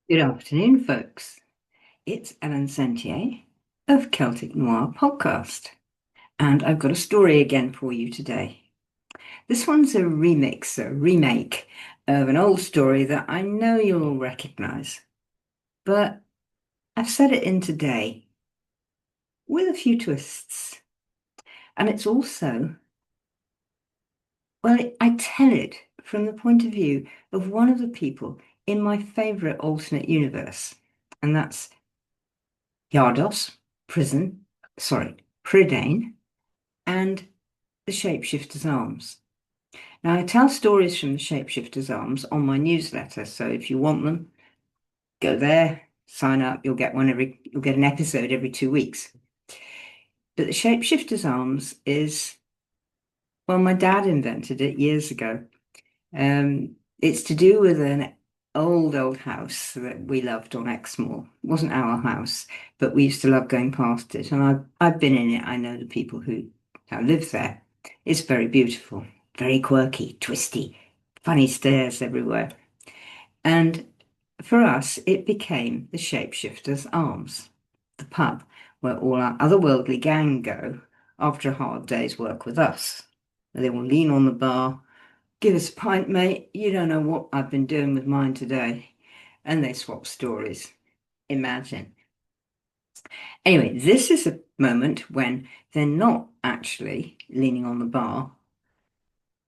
Good afternoon, folks. It's Ellen Sentier of Celtic Noir Podcast, and I've got a story again for you today. This one's a remake of an old story that I know you'll all recognize, but I've set it in today with a few twists. And it's also, I tell it from the point of view of one of the people in my favorite alternate universe, and that's Yardos, Prydain, and the Shapeshifter's Arms. Now, I tell stories from the Shapeshifter's Arms on my newsletter, so if you want them, go there, sign up. You'll get an episode every 2 weeks. But the Shapeshifter's Arms is, well, my dad invented it years ago. It's to do with an old house that we loved on Exmoor. It wasn't our house, but we used to love going past it. And I've been in it. I know the people who now live there. It's very beautiful, very quirky, twisty, funny stairs everywhere. And for us, it became the Shapeshifter's Arms, the pub where all our otherworldly gang go after a hard day's work with us. They will lean on the bar. Give us a pint, mate. You don't know what I've been doing with mine today. And they swap stories. Imagine. Anyway, this is a moment when they're not actually leaning on the bar,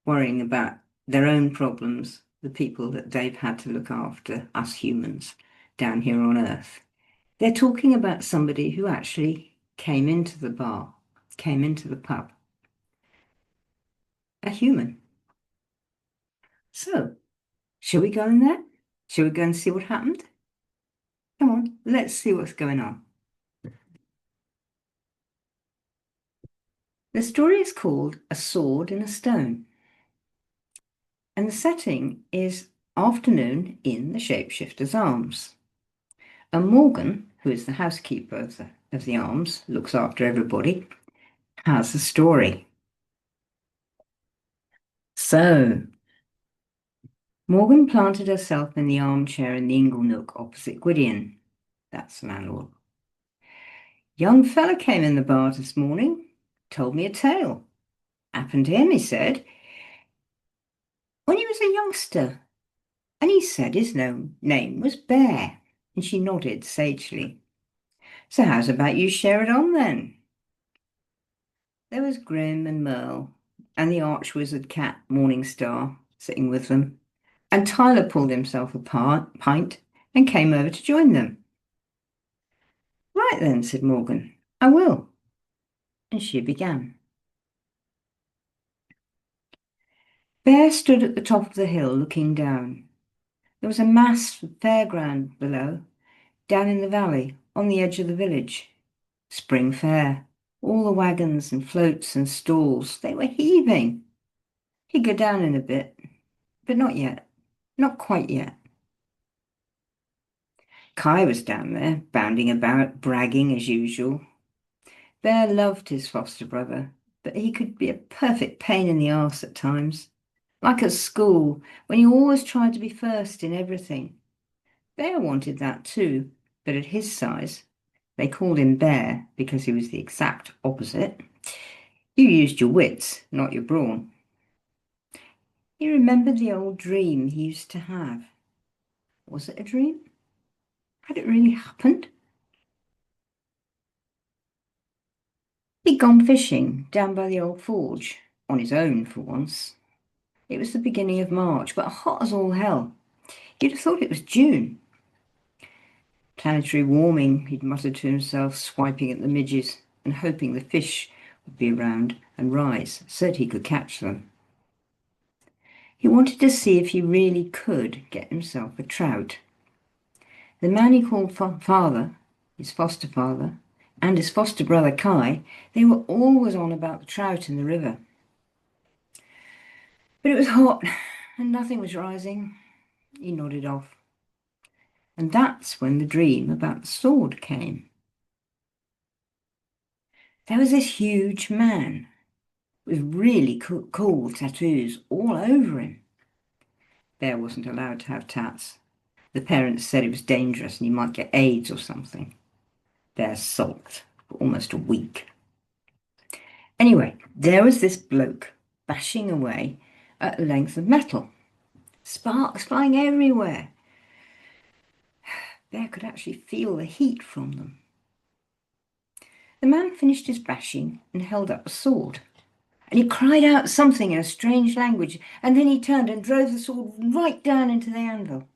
worrying about their own problems, the people that they've had to look after, us humans, down here on Earth. They're talking about somebody who actually came into the bar, came into the pub. A human. So, shall we go in there? Shall we go and see what happened? Come on, let's see what's going on. The story is called A Sword in a Stone, and the setting is afternoon in the Shapeshifter's Arms. And Morgan, who is the housekeeper of the Arms, looks after everybody, has a story. So, Morgan planted herself in the armchair in the ingle nook opposite Gwydion. That's the landlord. Young fella came in the bar this morning, told me a tale. Happened to him, he said, when he was a youngster, and he said his name was Bear, and she nodded sagely. So how's about you share it on then? There was Grim and Merle, and the arch-wizard cat Morningstar sitting with them, and Tyler pulled himself a pint and came over to join them. Right then, said Morgan, I will. And she began. Bear stood at the top of the hill looking down. There was a massed fairground below, down in the valley, on the edge of the village. Spring fair, all the wagons and floats and stalls, they were heaving. He'd go down in a bit, but not yet, not quite yet. Kai was down there, bounding about, bragging as usual. Bear loved his foster brother, but he could be a perfect pain in the arse at times. Like at school, when you always tried to be first in everything. Bear wanted that too, but at his size, they called him Bear because he was the exact opposite. You used your wits, not your brawn. He remembered the old dream he used to have. Was it a dream? Had it really happened? He'd gone fishing down by the old forge, on his own for once. It was the beginning of March, but hot as all hell. You'd have thought it was June. Planetary warming, he'd muttered to himself, swiping at the midges and hoping the fish would be around and rise so that he could catch them. He wanted to see if he really could get himself a trout. The man he called father, his foster father, and his foster brother Kai, they were always on about the trout in the river. But it was hot and nothing was rising. He nodded off. And that's when the dream about the sword came. There was this huge man with really cool tattoos all over him. Bear wasn't allowed to have tats. The parents said it was dangerous and he might get AIDS or something. Bear sulked for almost a week. Anyway, there was this bloke bashing away at a length of metal, sparks flying everywhere. Bear could actually feel the heat from them. The man finished his bashing and held up a sword. And he cried out something in a strange language, and then he turned and drove the sword right down into the anvil.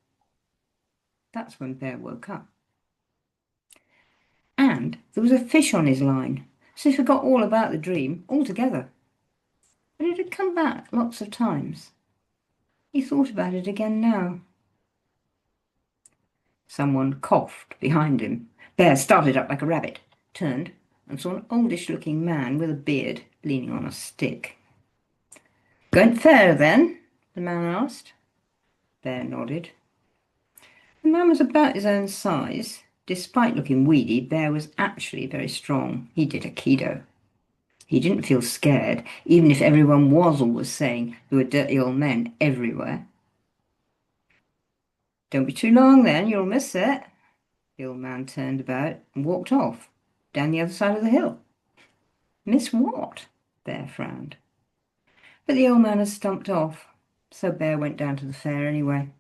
That's when Bear woke up. And there was a fish on his line, so he forgot all about the dream altogether. But it had come back lots of times. He thought about it again now. Someone coughed behind him. Bear started up like a rabbit, turned, and saw an oldish-looking man with a beard leaning on a stick. "Going fair, then?" the man asked. Bear nodded. The man was about his own size. Despite looking weedy, Bear was actually very strong. He did Aikido. He didn't feel scared, even if everyone was always saying there were dirty old men everywhere. "Don't be too long then, you'll miss it." The old man turned about and walked off, down the other side of the hill. "Miss what?" Bear frowned. But the old man had stumped off, so Bear went down to the fair anyway.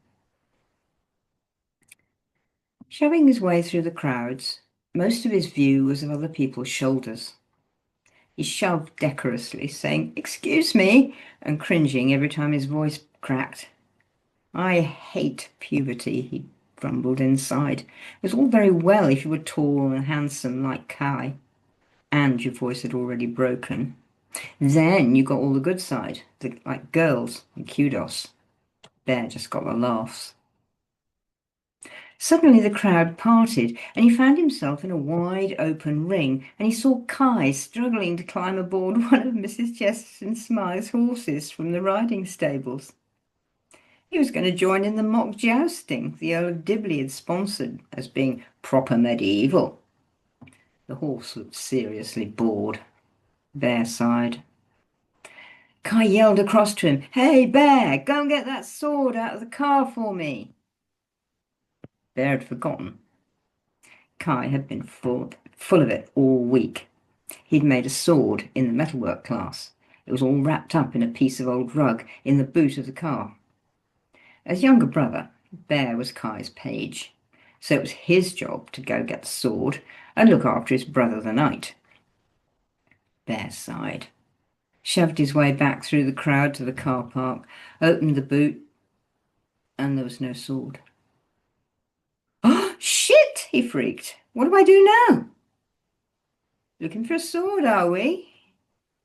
Shoving his way through the crowds, most of his view was of other people's shoulders. He shoved decorously, saying, "Excuse me," and cringing every time his voice cracked. "I hate puberty," he grumbled inside. "It was all very well if you were tall and handsome like Kai, and your voice had already broken. Then you got all the good side, like girls and kudos." Bear just got the laughs. Suddenly the crowd parted, and he found himself in a wide open ring, and he saw Kai struggling to climb aboard one of Mrs. Chesterton Smythe's horses from the riding stables. He was going to join in the mock jousting the Earl of Dibley had sponsored as being proper medieval. The horse looked seriously bored. Bear sighed. Kai yelled across to him, "Hey, Bear, go and get that sword out of the car for me." Bear had forgotten. Kai had been full of it all week. He'd made a sword in the metalwork class. It was all wrapped up in a piece of old rug in the boot of the car. As younger brother, Bear was Kai's page, so it was his job to go get the sword and look after his brother the knight. Bear sighed, shoved his way back through the crowd to the car park, opened the boot, and there was no sword. "Oh, shit!" he freaked. "What do I do now?" "Looking for a sword, are we?"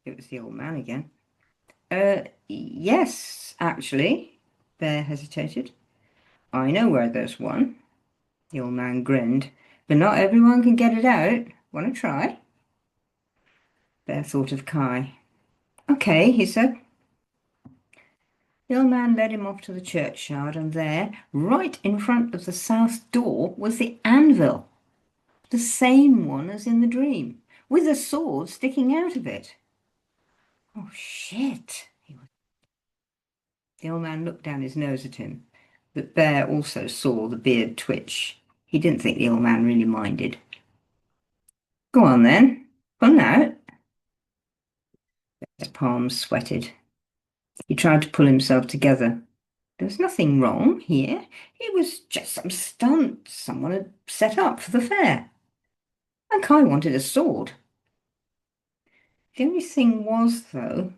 It was the old man again. Yes, actually." Bear hesitated. "I know where there's one." The old man grinned. "But not everyone can get it out. Want to try?" Bear thought of Kai. "Okay," he said. The old man led him off to the churchyard, and there, right in front of the south door, was the anvil. The same one as in the dream, with a sword sticking out of it. "Oh, shit!" The old man looked down his nose at him, but Bear also saw the beard twitch. He didn't think the old man really minded. "Go on then, pull out." His palms sweated. He tried to pull himself together. There was nothing wrong here. It was just some stunt someone had set up for the fair. And Kai wanted a sword. The only thing was, though,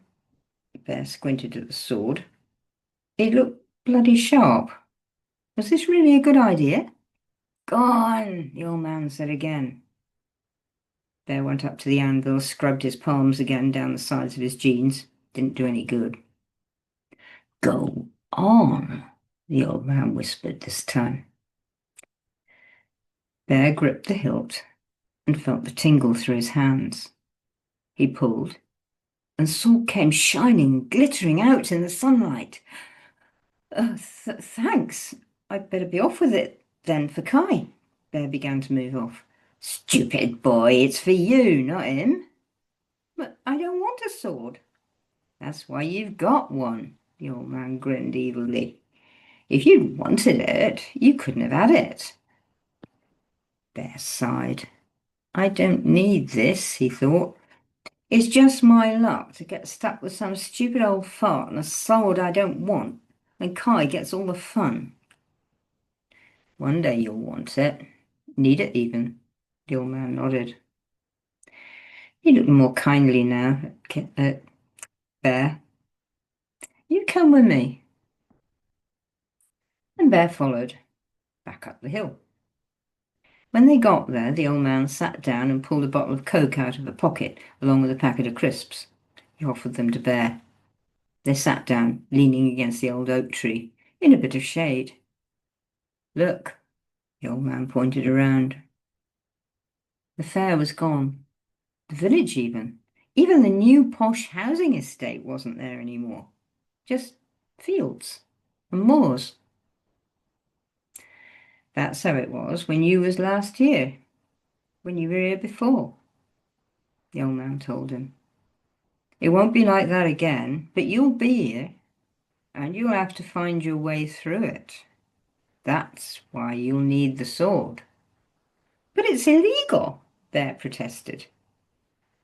Bear squinted at the sword, it looked bloody sharp. Was this really a good idea? "Go on," the old man said again. Bear went up to the anvil, scrubbed his palms again down the sides of his jeans. Didn't do any good. "Go on," the old man whispered this time. Bear gripped the hilt and felt the tingle through his hands. He pulled, and the sword came shining, glittering out in the sunlight. Thanks. I'd better be off with it then for Kai." Bear began to move off. "Stupid boy, it's for you, not him." "But I don't want a sword." "That's why you've got one." The old man grinned evilly. If you'd wanted it, you couldn't have had it. Bear sighed. I don't need this, he thought. It's just my luck to get stuck with some stupid old fart and a sword I don't want, and Kai gets all the fun. One day you'll want it. Need it even. The old man nodded. He looked more kindly now at Bear. You come with me. And Bear followed, back up the hill. When they got there, the old man sat down and pulled a bottle of Coke out of a pocket, along with a packet of crisps. He offered them to Bear. They sat down, leaning against the old oak tree, in a bit of shade. Look, the old man pointed around. The fair was gone. The village even. Even the new posh housing estate wasn't there anymore. Just fields and moors. That's how it was when you was last here, when you were here before, the old man told him. It won't be like that again, but you'll be here, and you'll have to find your way through it. That's why you'll need the sword. But it's illegal, Bear protested.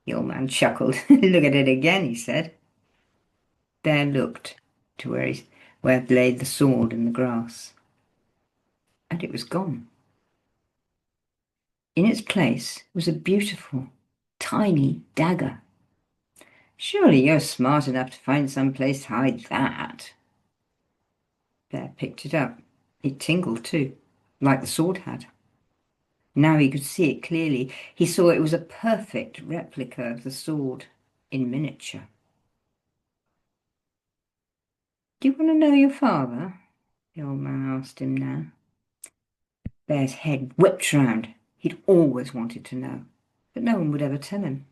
The old man chuckled. Look at it again, he said. Bear looked to where lay the sword in the grass, and it was gone. In its place was a beautiful, tiny dagger. Surely you're smart enough to find some place to hide that. Bear picked it up. It tingled too, like the sword had. Now he could see it clearly. He saw it was a perfect replica of the sword in miniature. Do you want to know your father? The old man asked him now. Bear's head whipped round. He'd always wanted to know, but no one would ever tell him.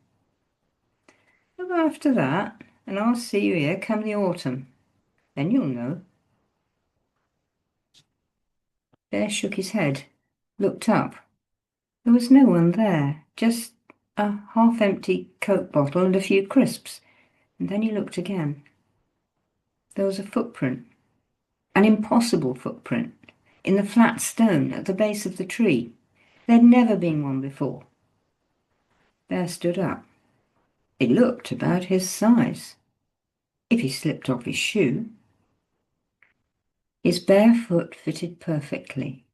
Look after that, and I'll see you here come the autumn. Then you'll know. Bear shook his head, looked up. There was no one there, just a half-empty Coke bottle and a few crisps. And then he looked again. There was a footprint, an impossible footprint, in the flat stone at the base of the tree. There'd never been one before. Bear stood up. It looked about his size. If he slipped off his shoe, his bare foot fitted perfectly,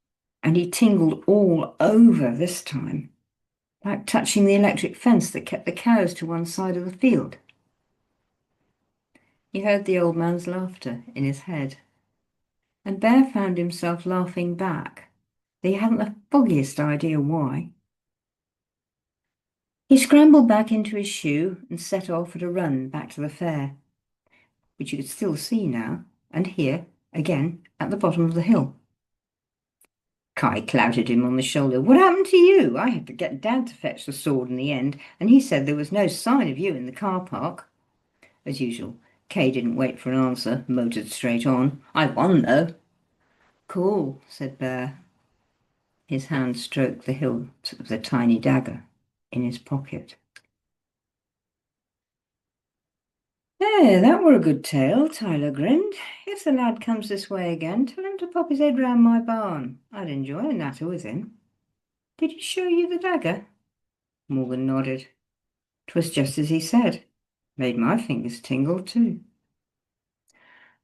and he tingled all over this time, like touching the electric fence that kept the cows to one side of the field. He heard the old man's laughter in his head, and Bear found himself laughing back. He hadn't the foggiest idea why. He scrambled back into his shoe and set off at a run back to the fair, which you could still see now and hear again at the bottom of the hill. Kai clouted him on the shoulder. What happened to you? I had to get Dad to fetch the sword in the end, and he said there was no sign of you in the car park. As usual, Kay didn't wait for an answer, motored straight on. I won, though. Cool, said Bear. His hand stroked the hilt of the tiny dagger in his pocket. There, that were a good tale, Tyler grinned. If the lad comes this way again, tell him to pop his head round my barn. I'd enjoy a natter with him. Did he show you the dagger? Morgan nodded. 'Twas just as he said. Made my fingers tingle too.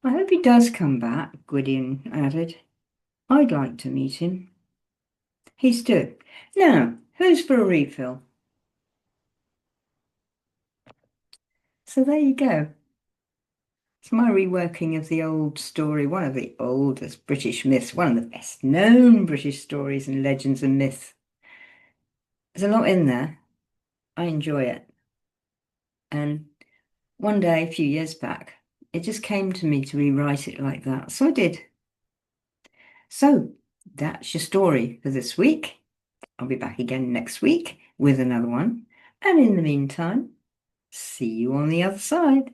I hope he does come back, Gwydion added. I'd like to meet him. He stood. Now, who's for a refill? So there you go. It's my reworking of the old story, one of the oldest British myths, one of the best known British stories and legends and myths. There's a lot in there. I enjoy it. And one day, a few years back, it just came to me to rewrite it like that. So I did. So that's your story for this week. I'll be back again next week with another one. And in the meantime, see you on the other side.